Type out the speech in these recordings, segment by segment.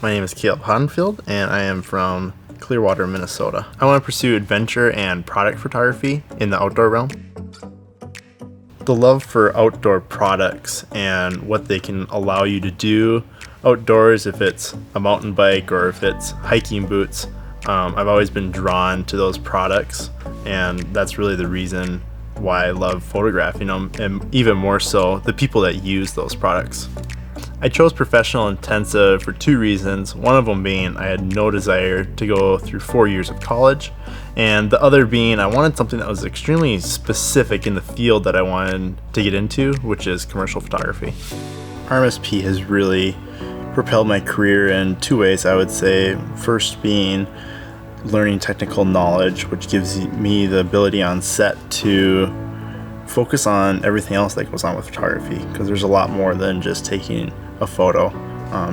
My name is Hodnefield, and I am from Clearwater, Minnesota. I want to pursue adventure and product photography in the outdoor realm. The love for outdoor products and what they can allow you to do outdoors, if it's a mountain bike or if it's hiking boots, I've always been drawn to those products, and that's really the reason why I love photographing them, and even more so the people that use those products. I chose professional intensive for two reasons, one of them being I had no desire to go through 4 years of college, and the other being I wanted something that was extremely specific in the field that I wanted to get into, which is commercial photography. RMSP has really propelled my career in two ways, I would say. First being learning technical knowledge, which gives me the ability on set to focus on everything else that goes on with photography, because there's a lot more than just taking a photo.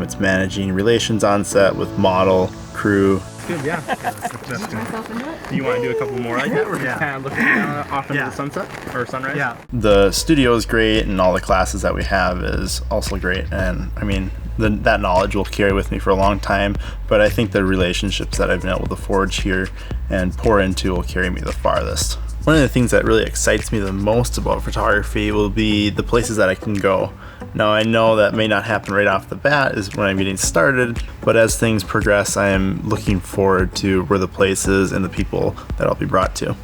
It's managing relations on set with model, crew. Good, yeah. That's good. Do you want to do a couple more like that? We're just kind of looking off into the sunset or sunrise. Yeah. The studio is great, and all the classes that we have is also great. And I mean, that knowledge will carry with me for a long time. But I think the relationships that I've been able to forge here and pour into will carry me the farthest. One of the things that really excites me the most about photography will be the places that I can go. Now, I know that may not happen right off the bat is when I'm getting started, but as things progress, I am looking forward to where the places and the people that I'll be brought to.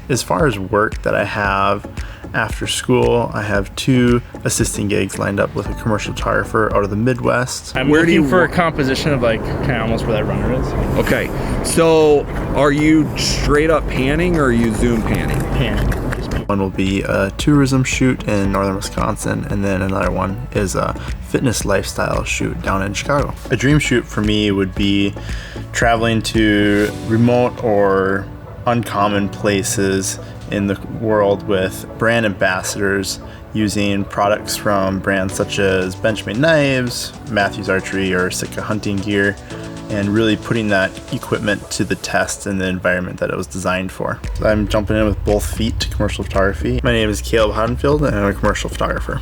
As far as work that I have after school, I have 2 assisting gigs lined up with a commercial photographer out of the Midwest. I'm looking for a composition of like kind of almost where that runner is. Okay, so are you straight up panning or are you zoom panning? Panning. One will be a tourism shoot in northern Wisconsin, and then another one is a fitness lifestyle shoot down in Chicago. A dream shoot for me would be traveling to remote or uncommon places in the world with brand ambassadors, using products from brands such as Benchmade Knives, Matthews Archery, or Sitka hunting gear, and really putting that equipment to the test in the environment that it was designed for. I'm jumping in with both feet to commercial photography. My name is Hodnefield, and I'm a commercial photographer.